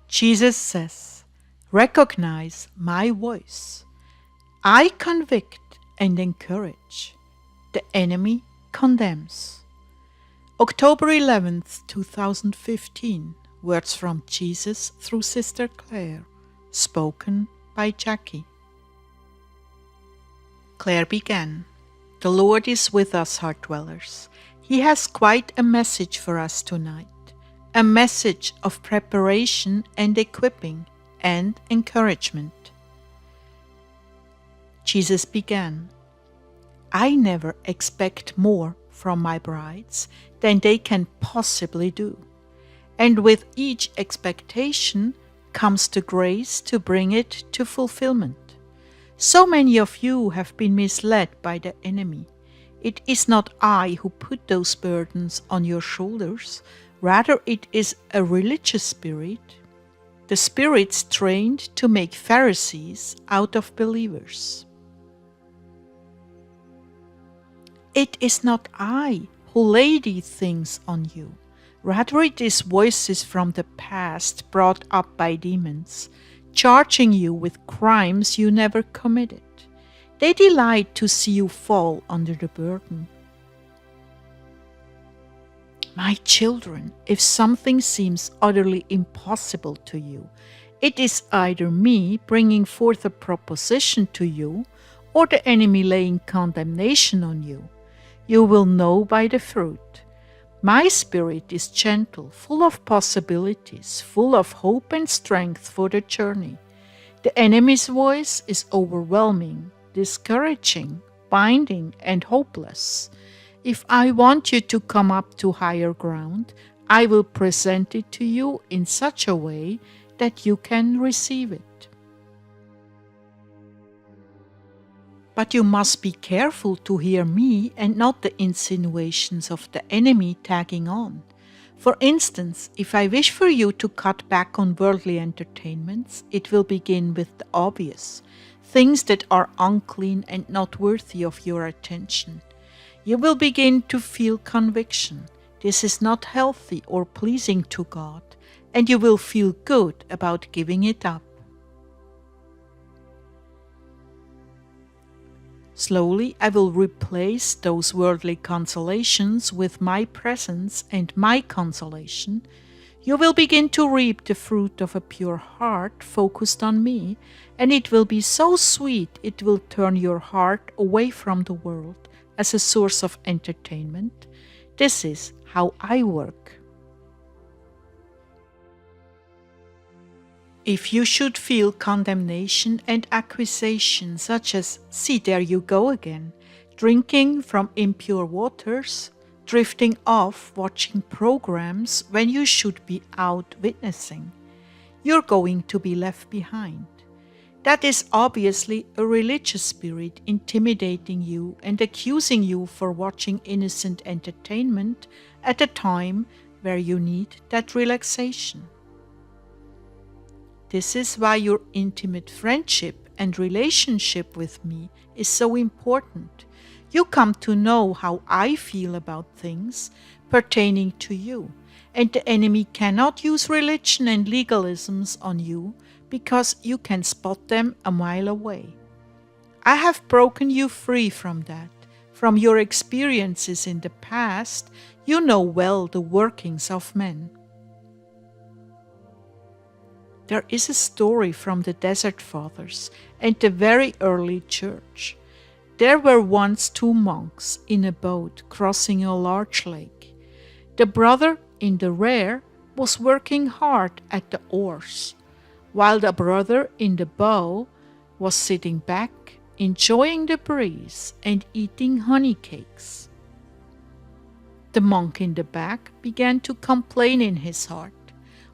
Jesus says, recognize my voice. I convict and encourage. The enemy condemns. October 11th, 2015. Words from Jesus through Sister Claire. Spoken by Jackie. Claire began. The Lord is with us, heart dwellers. He has quite a message for us tonight. A message of preparation and equipping and encouragement. Jesus began. I never expect more from my brides than they can possibly do. And with each expectation comes the grace to bring it to fulfillment. So many of you have been misled by the enemy. It is not I who put those burdens on your shoulders. Rather, it is a religious spirit. The spirits trained to make Pharisees out of believers. It is not I who lay these things on you. Rather, it is voices from the past brought up by demons, charging you with crimes you never committed. They delight to see you fall under the burden. My children, if something seems utterly impossible to you, it is either me bringing forth a proposition to you or the enemy laying condemnation on you. You will know by the fruit. My spirit is gentle, full of possibilities, full of hope and strength for the journey. The enemy's voice is overwhelming, discouraging, binding, and hopeless. If I want you to come up to higher ground, I will present it to you in such a way that you can receive it. But you must be careful to hear me and not the insinuations of the enemy tagging on. For instance, if I wish for you to cut back on worldly entertainments, it will begin with the obvious, things that are unclean and not worthy of your attention. You will begin to feel conviction. This is not healthy or pleasing to God, and you will feel good about giving it up. Slowly, I will replace those worldly consolations with my presence and my consolation. You will begin to reap the fruit of a pure heart focused on me, and it will be so sweet it will turn your heart away from the world as a source of entertainment. This is how I work. If you should feel condemnation and accusation such as, see, there you go again, drinking from impure waters, drifting off watching programs when you should be out witnessing, you're going to be left behind. That is obviously a religious spirit intimidating you and accusing you for watching innocent entertainment at a time where you need that relaxation. This is why your intimate friendship and relationship with me is so important. You come to know how I feel about things pertaining to you, and the enemy cannot use religion and legalisms on you because you can spot them a mile away. I have broken you free from that. From your experiences in the past, you know well the workings of men. There is a story from the Desert Fathers and the very early church. There were once two monks in a boat crossing a large lake. The brother in the rear was working hard at the oars, while the brother in the bow was sitting back, enjoying the breeze and eating honey cakes. The monk in the back began to complain in his heart.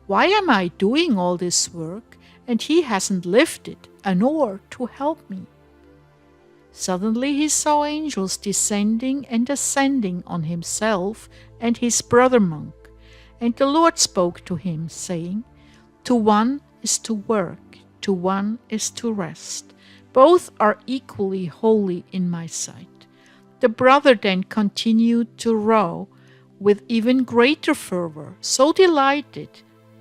Why am I doing all this work and he hasn't lifted an oar to help me? Suddenly he saw angels descending and ascending on himself and his brother monk, and the Lord spoke to him, saying, "To one is to work, to one is to rest. Both are equally holy in my sight." The brother then continued to row with even greater fervor, so delighted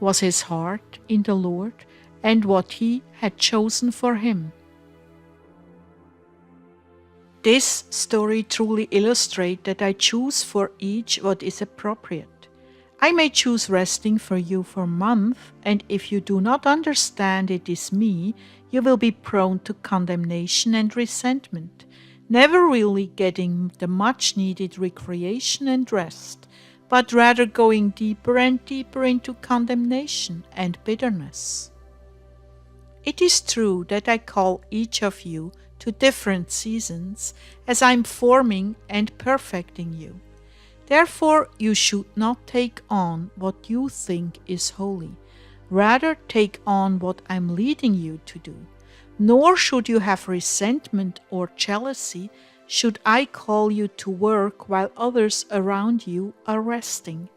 was his heart in the Lord and what he had chosen for him. This story truly illustrates that I choose for each what is appropriate. I may choose resting for you for a month, and if you do not understand it is me, you will be prone to condemnation and resentment, never really getting the much needed recreation and rest, but rather going deeper and deeper into condemnation and bitterness. It is true that I call each of you to different seasons as I am forming and perfecting you. Therefore, you should not take on what you think is holy. Rather, take on what I am leading you to do. Nor should you have resentment or jealousy should I call you to work while others around you are resting.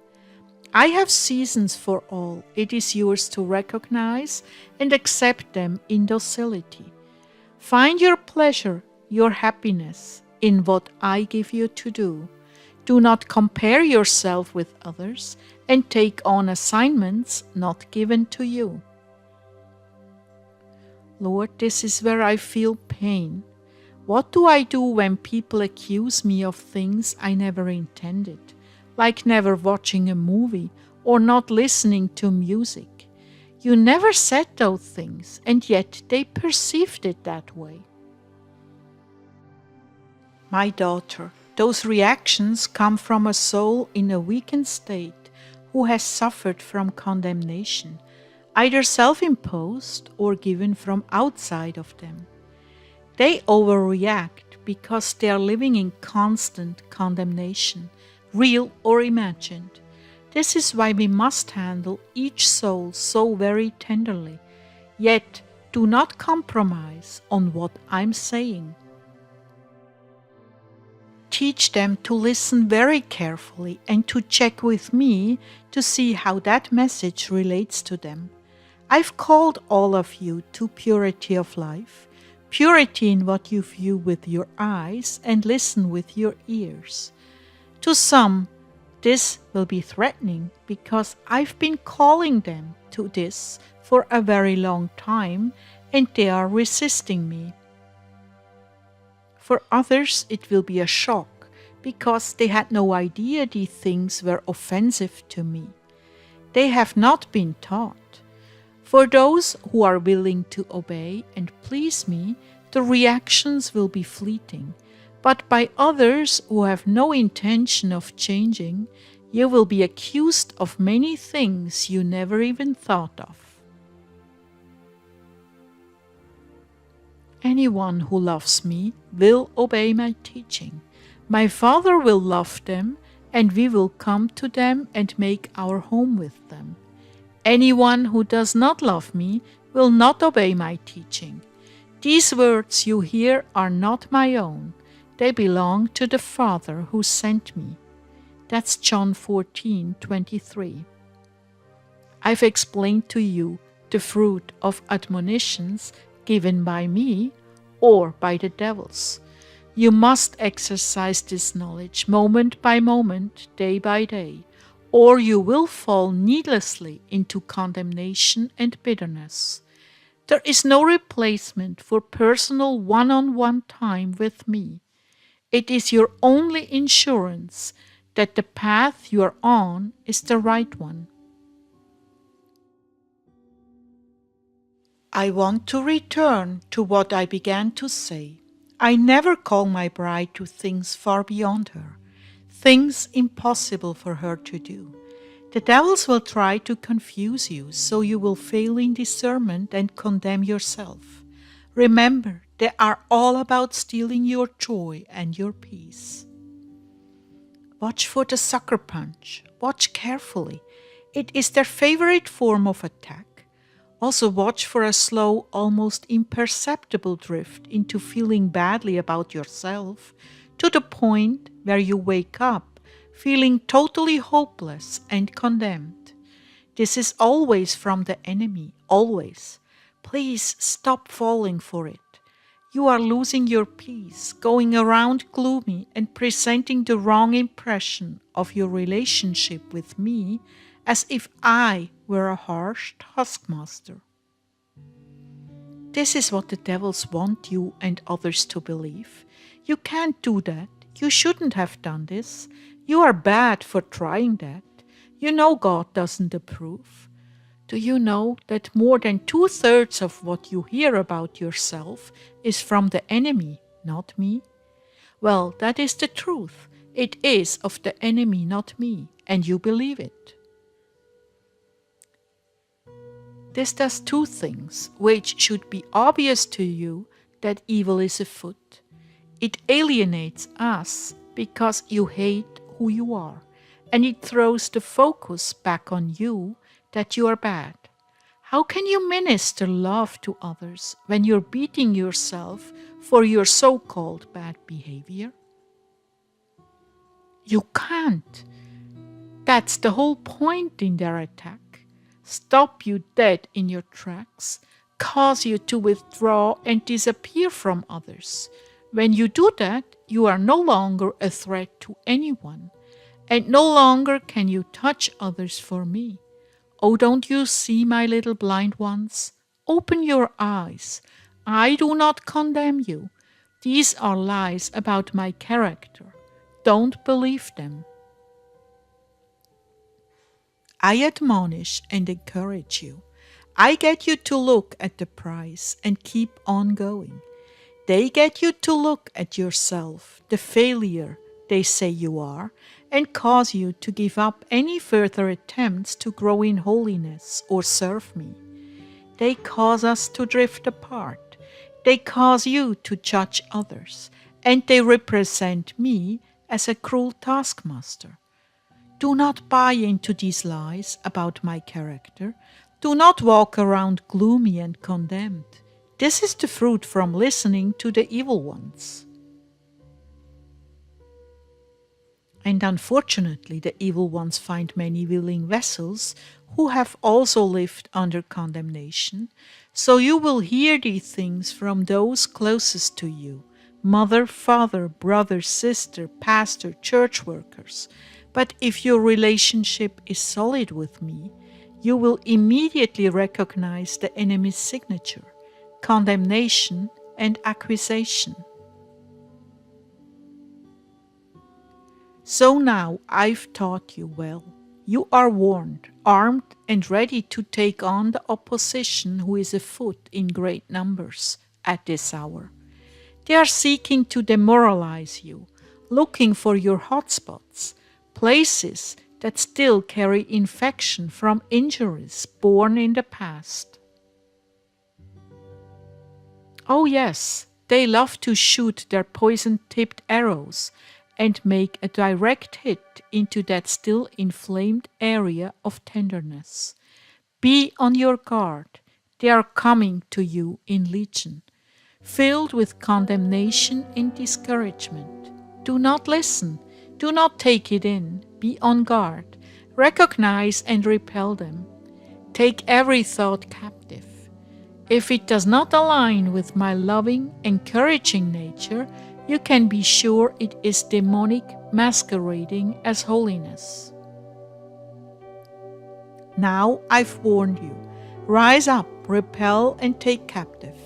I have seasons for all. It is yours to recognize and accept them in docility. Find your pleasure, your happiness in what I give you to do. Do not compare yourself with others and take on assignments not given to you. Lord, this is where I feel pain. What do I do when people accuse me of things I never intended, like never watching a movie or not listening to music? You never said those things, and yet they perceived it that way. My daughter, those reactions come from a soul in a weakened state who has suffered from condemnation, either self-imposed or given from outside of them. They overreact because they are living in constant condemnation, real or imagined. This is why we must handle each soul so very tenderly, yet do not compromise on what I'm saying. Teach them to listen very carefully and to check with me to see how that message relates to them. I've called all of you to purity of life, purity in what you view with your eyes and listen with your ears. To some, this will be threatening because I've been calling them to this for a very long time and they are resisting me. For others, it will be a shock because they had no idea these things were offensive to me. They have not been taught. For those who are willing to obey and please me, the reactions will be fleeting. But by others who have no intention of changing, you will be accused of many things you never even thought of. Anyone who loves me will obey my teaching. My Father will love them, and we will come to them and make our home with them. Anyone who does not love me will not obey my teaching. These words you hear are not my own. They belong to the Father who sent me. That's John 14:23. I've explained to you the fruit of admonitions given by me or by the devils. You must exercise this knowledge moment by moment, day by day, or you will fall needlessly into condemnation and bitterness. There is no replacement for personal one-on-one time with me. It is your only insurance that the path you are on is the right one. I want to return to what I began to say. I never call my bride to things far beyond her, things impossible for her to do. The devils will try to confuse you, so you will fail in discernment and condemn yourself. Remember, they are all about stealing your joy and your peace. Watch for the sucker punch. Watch carefully. It is their favorite form of attack. Also watch for a slow, almost imperceptible drift into feeling badly about yourself to the point where you wake up feeling totally hopeless and condemned. This is always from the enemy, always. Please stop falling for it. You are losing your peace, going around gloomy and presenting the wrong impression of your relationship with me as if I were a harsh taskmaster. This is what the devils want you and others to believe. You can't do that. You shouldn't have done this. You are bad for trying that. You know God doesn't approve. Do you know that more than 2/3 of what you hear about yourself is from the enemy, not me? Well, that is the truth. It is of the enemy, not me, and you believe it. This does two things, which should be obvious to you that evil is afoot. It alienates us because you hate who you are, and it throws the focus back on you that you are bad. How can you minister love to others when you're beating yourself for your so-called bad behavior? You can't. That's the whole point in their attack. Stop you dead in your tracks, cause you to withdraw and disappear from others. When you do that, you are no longer a threat to anyone, and no longer can you touch others for me. Oh, don't you see, my little blind ones? Open your eyes. I do not condemn you. These are lies about my character. Don't believe them. I admonish and encourage you. I get you to look at the prize and keep on going. They get you to look at yourself, the failure they say you are, and cause you to give up any further attempts to grow in holiness or serve me. They cause us to drift apart. They cause you to judge others, and they represent me as a cruel taskmaster. Do not buy into these lies about my character. Do not walk around gloomy and condemned. This is the fruit from listening to the evil ones. And unfortunately, the evil ones find many willing vessels who have also lived under condemnation. So you will hear these things from those closest to you: mother, father, brother, sister, pastor, church workers. But if your relationship is solid with me, you will immediately recognize the enemy's signature: condemnation and accusation. So now I've taught you well. You are warned, armed, and ready to take on the opposition who is afoot in great numbers at this hour. They are seeking to demoralize you, looking for your hotspots, places that still carry infection from injuries born in the past. Oh yes, they love to shoot their poison-tipped arrows and make a direct hit into that still inflamed area of tenderness. Be on your guard. They are coming to you in legion, filled with condemnation and discouragement. Do not listen. Do not take it in. Be on guard. Recognize and repel them. Take every thought captive. If it does not align with my loving, encouraging nature, you can be sure it is demonic masquerading as holiness. Now I've warned you. Rise up, repel, and take captive.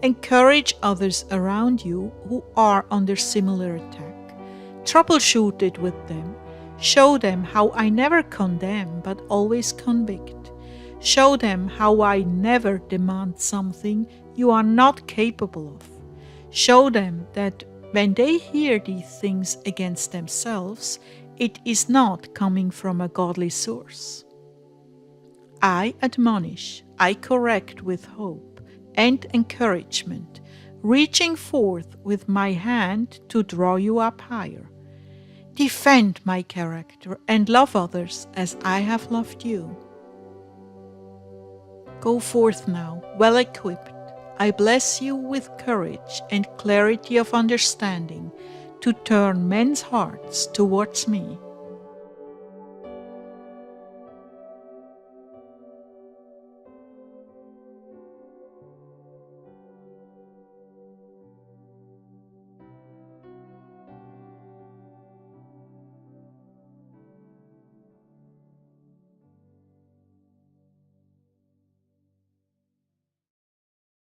Encourage others around you who are under similar attack. Troubleshoot it with them. Show them how I never condemn but always convict. Show them how I never demand something you are not capable of. Show them that when they hear these things against themselves, it is not coming from a godly source. I admonish, I correct with hope and encouragement, reaching forth with my hand to draw you up higher. Defend my character and love others as I have loved you. Go forth now, well equipped. I bless you with courage and clarity of understanding to turn men's hearts towards me.